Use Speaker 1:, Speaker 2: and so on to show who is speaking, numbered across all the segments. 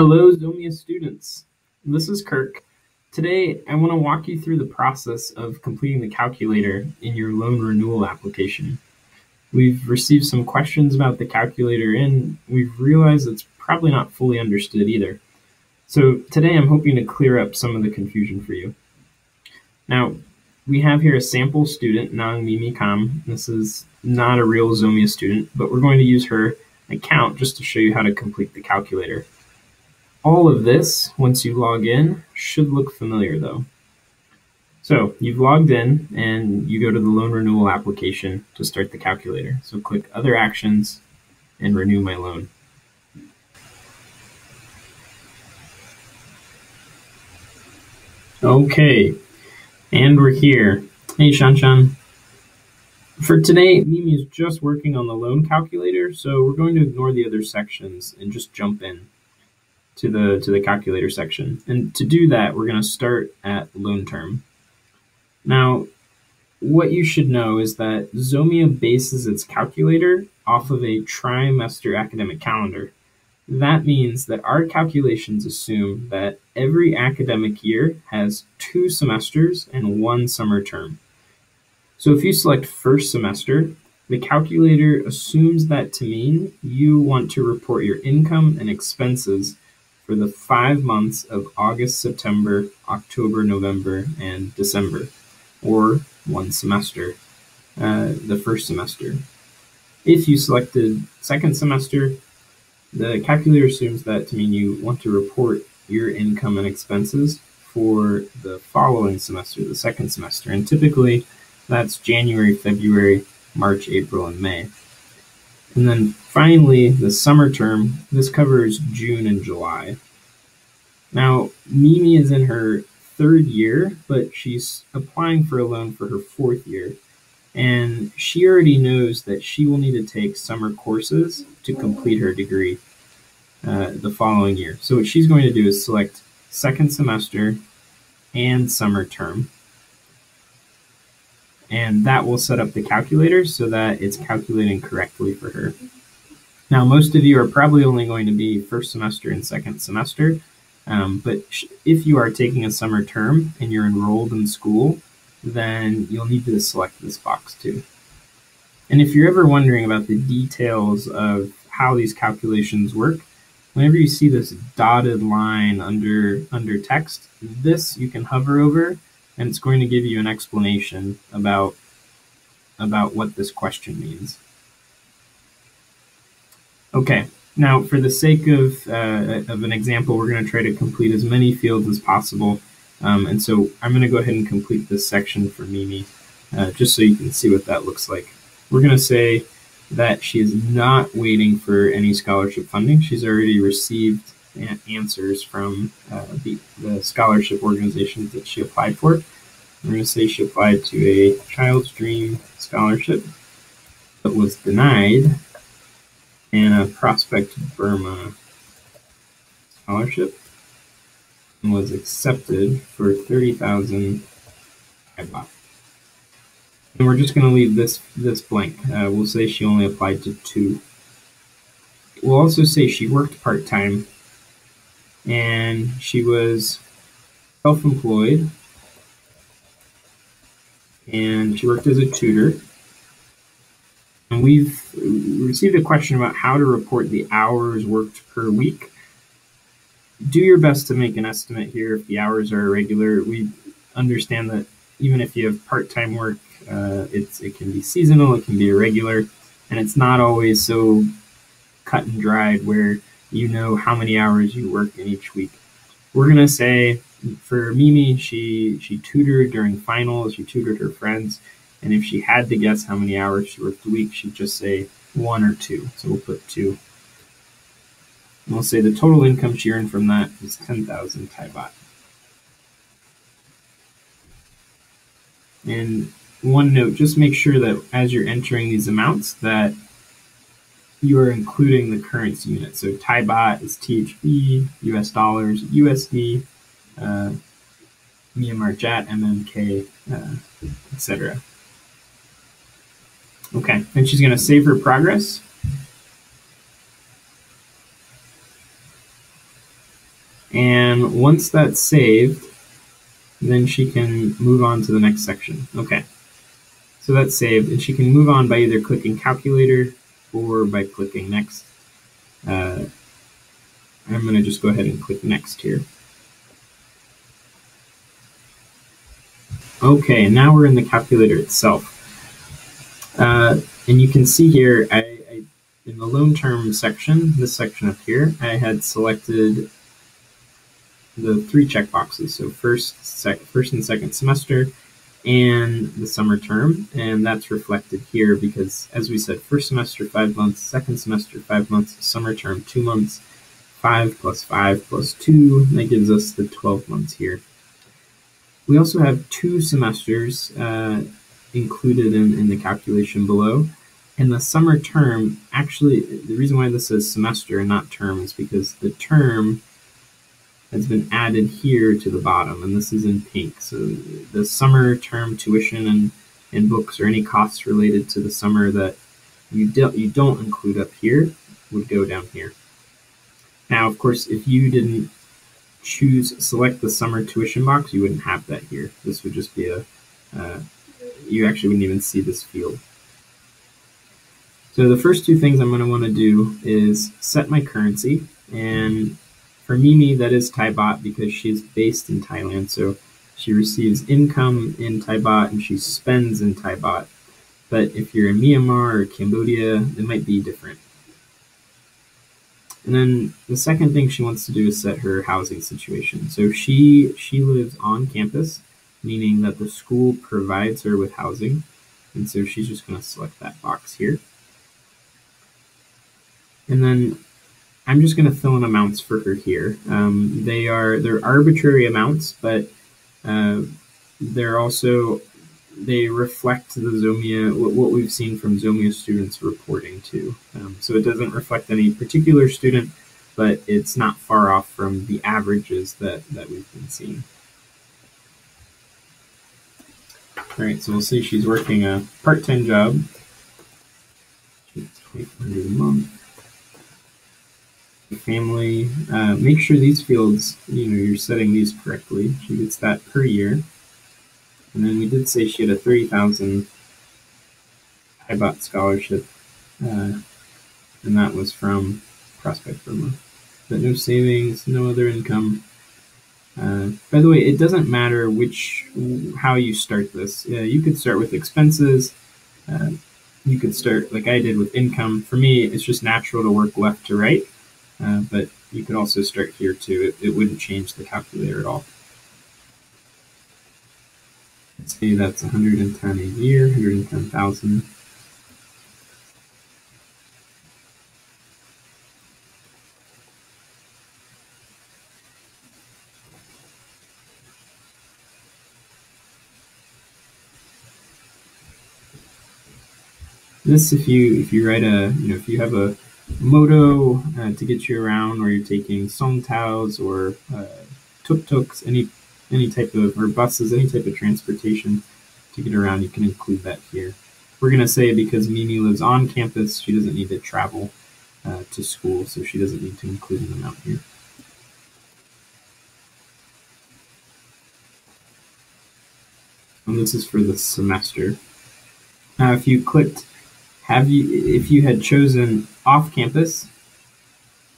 Speaker 1: Hello, Zomia students. This is Kirk. Today, I want to walk you through the process of completing the calculator in your loan renewal application. We've received some questions about the calculator, and we've realized it's probably not fully understood either. So today, I'm hoping to clear up some of the confusion for you. Now, we have here a sample student, Nang Mimi Kam. This is not a real Zomia student, but we're going to use her account just to show you how to complete the calculator. All of this, once you log in, should look familiar though. So you've logged in and you go to the loan renewal application to start the calculator. So click Other Actions and Renew My Loan. Okay, and we're here. Hey Shanshan. For today, Mimi is just working on the loan calculator, so we're going to ignore the other sections and just jump in to the calculator section. And to do that, we're going to start at loan term. Now, what you should know is that Zomia bases its calculator off of a trimester academic calendar. That means that our calculations assume that every academic year has 2 semesters and 1 summer term. So if you select first semester, the calculator assumes that to mean you want to report your income and expenses for the 5 months of August, September, October, November, and December, or 1 semester, the first semester. If you selected second semester, the calculator assumes that to mean you want to report your income and expenses for the following semester, the second semester, and typically that's January, February, March, April, and May. And then finally, the summer term, this covers June and July. Now, Mimi is in her 3rd year, but she's applying for a loan for her 4th year. And she already knows that she will need to take summer courses to complete her degree the following year. So what she's going to do is select second semester and summer term. And that will set up the calculator so that it's calculating correctly for her. Now, most of you are probably only going to be first semester and second semester, but if you are taking a summer term and you're enrolled in school, then you'll need to select this box too. And if you're ever wondering about the details of how these calculations work, whenever you see this dotted line under text, this you can hover over, and it's going to give you an explanation about what this question means. Okay, now for the sake of an example, we're going to try to complete as many fields as possible. And so I'm going to go ahead and complete this section for Mimi, just so you can see what that looks like. We're going to say that she is not waiting for any scholarship funding. She's already received answers from the scholarship organizations that she applied for. We're going to say she applied to a Child's Dream scholarship but was denied, and a Prospect Burma scholarship and was accepted for 30,000 baht. And we're just going to leave this blank. We'll say she only applied to 2. We'll also say she worked part-time and she was self-employed and she worked as a tutor. And we've received a question about how to report the hours worked per week. Do your best to make an estimate here if the hours are irregular. We understand that even if you have part-time work, it can be seasonal, it can be irregular, and it's not always so cut and dried where you know how many hours you work in each week. We're going to say for Mimi, she tutored during finals, she tutored her friends, and if she had to guess how many hours she worked a week, she'd just say 1 or 2. So we'll put 2. And we'll say the total income she earned from that is 10,000 Thai baht. And one note, just make sure that as you're entering these amounts that you are including the currency unit. So Thai baht is THB, US dollars, USD, Myanmar Jat, MMK, etc. Okay, and she's going to save her progress. And once that's saved, then she can move on to the next section. Okay, so that's saved, and she can move on by either clicking calculator or by clicking next. I'm going to just go ahead and click next here. Okay, and now we're in the calculator itself. And you can see here, in the loan term section, this section up here, I had selected the 3 checkboxes. So first and second semester and the summer term. And that's reflected here because, as we said, first semester 5 months, second semester 5 months, summer term 2 months, 5 plus 5 plus 2, that gives us the 12 months here. We also have 2 semesters included in the calculation below. And the summer term, actually, the reason why this says semester and not term is because the term has been added here to the bottom, and this is in pink. So the summer term tuition and books or any costs related to the summer that you don't include up here would go down here. Now, of course, if you didn't select the summer tuition box, you wouldn't have that here. This would just be you actually wouldn't even see this field. So the first 2 things I'm going to want to do is set my currency, and for Mimi, that is Thai baht because she's based in Thailand, so she receives income in Thai baht and she spends in Thai baht. But if you're in Myanmar or Cambodia, it might be different. And then the second thing she wants to do is set her housing situation. So she lives on campus, meaning that the school provides her with housing, and so she's just going to select that box here. And then I'm just going to fill in amounts for her here. They're arbitrary amounts, but they reflect the Zomia, what we've seen from Zomia students reporting too. So it doesn't reflect any particular student, but it's not far off from the averages that we've been seeing. All right, so we'll say she's working a part-time job. It's $2,500 a month. Family, make sure these fields, you're setting these correctly. She gets that per year. And then we did say she had a 30,000 Thai baht scholarship, and that was from Prospect Burma. But no savings, no other income. By the way, it doesn't matter how you start this. You could start with expenses. You could start like I did with income. For me, it's just natural to work left to right. But you could also start here too. It wouldn't change the calculator at all. Let's say that's 110 a year, 110,000. This, if you write if you have a moto to get you around, or you're taking songtaos or tuk-tuks, any type of, or buses, any type of transportation to get around, you can include that here. We're going to say because Mimi lives on campus, she doesn't need to travel to school, so she doesn't need to include an amount here. And this is for the semester. Now, if you clicked, if you had chosen off campus,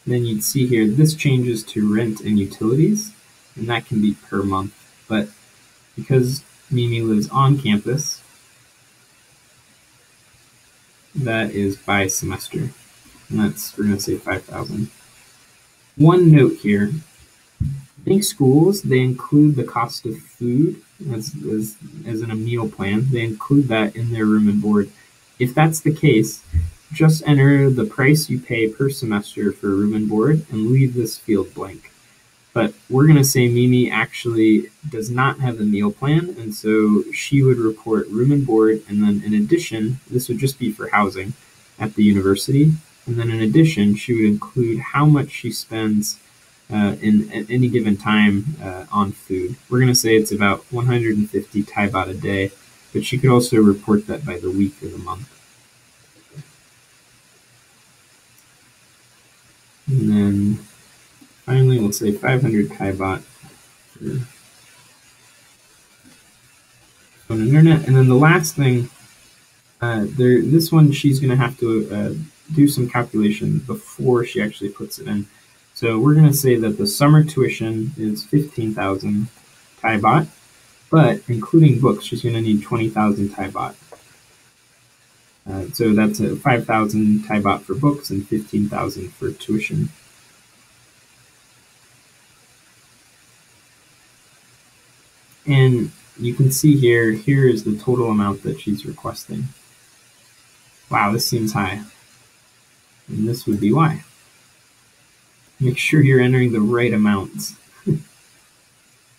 Speaker 1: then you'd see here this changes to rent and utilities, and that can be per month. But because Mimi lives on campus, that is by semester, and we're going to say 5,000. One note here: many schools, they include the cost of food as in a meal plan. They include that in their room and board. If that's the case, just enter the price you pay per semester for room and board and leave this field blank. But we're going to say Mimi actually does not have a meal plan, and so she would report room and board, and then in addition, this would just be for housing at the university, and then in addition, she would include how much she spends at any given time on food. We're going to say it's about 150 Thai baht a day, but she could also report that by the week or the month. And then finally, family, we'll say 500 Thai baht for phone and internet. And then the last thing, this one she's going to have to do some calculation before she actually puts it in. So we're going to say that the summer tuition is 15,000 Thai baht, but including books, she's going to need 20,000 Thai baht. So that's 5,000 Thai baht for books and 15,000 for tuition. And you can see here is the total amount that she's requesting. Wow, this seems high. And this would be why. Make sure you're entering the right amounts.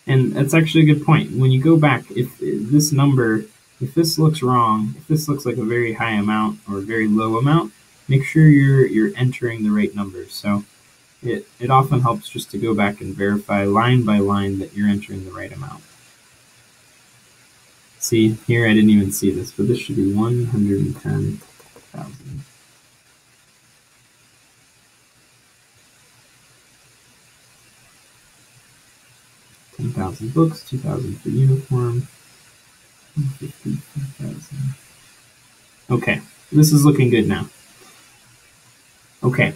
Speaker 1: And that's actually a good point. When you go back, if this number, if this looks wrong, if this looks like a very high amount or a very low amount, make sure you're entering the right numbers. So it often helps just to go back and verify line by line that you're entering the right amount. See, here I didn't even see this, but this should be 110,000. 10,000 books, 2,000 for uniform, 55,000. Okay, this is looking good now. Okay,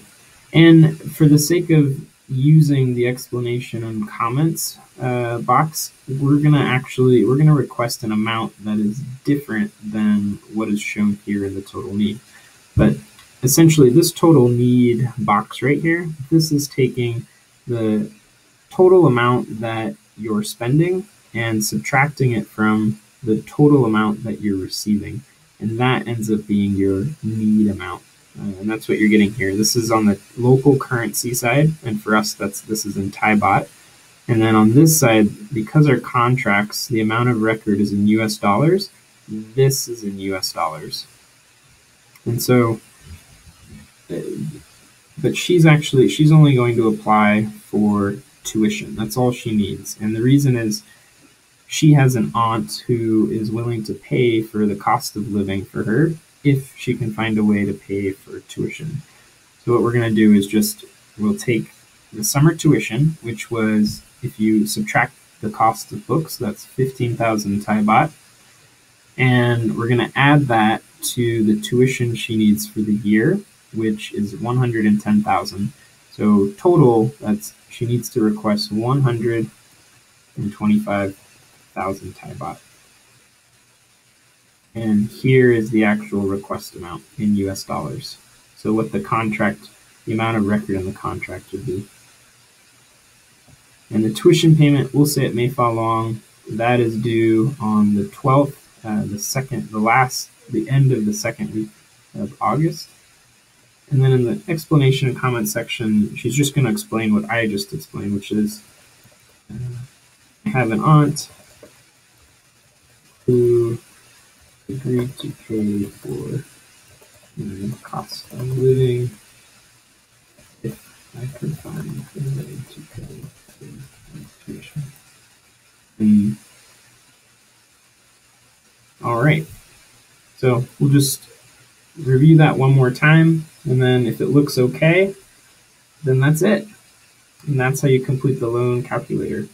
Speaker 1: and for the sake of using the explanation and comments box, we're gonna request an amount that is different than what is shown here in the total need. But essentially, this total need box right here, this is taking the total amount that you're spending and subtracting it from the total amount that you're receiving, and that ends up being your need amount. And that's what you're getting here. This is on the local currency side, and for us, this is in Thai baht. And then on this side, because our contracts, the amount of record is in US dollars, this is in US dollars. And so, but she's only going to apply for tuition. That's all she needs. And the reason is she has an aunt who is willing to pay for the cost of living for her if she can find a way to pay for tuition. So what we're going to do is we'll take the summer tuition, which was, if you subtract the cost of books, that's 15,000 Thai baht. And we're going to add that to the tuition she needs for the year, which is 110,000. So total, she needs to request 125,000 Thai baht. And here is the actual request amount in US dollars. So what the amount of record in the contract would be. And the tuition payment, we'll say it may fall long. That is due on the 12th, the end of the second week of August. And then in the explanation and comment section, she's just going to explain what I just explained, which is I have an aunt who agreed to pay for cost of living if I could find a way to pay for tuition. All right, so we'll just review that one more time, and then if it looks okay, then that's it. And that's how you complete the loan calculator.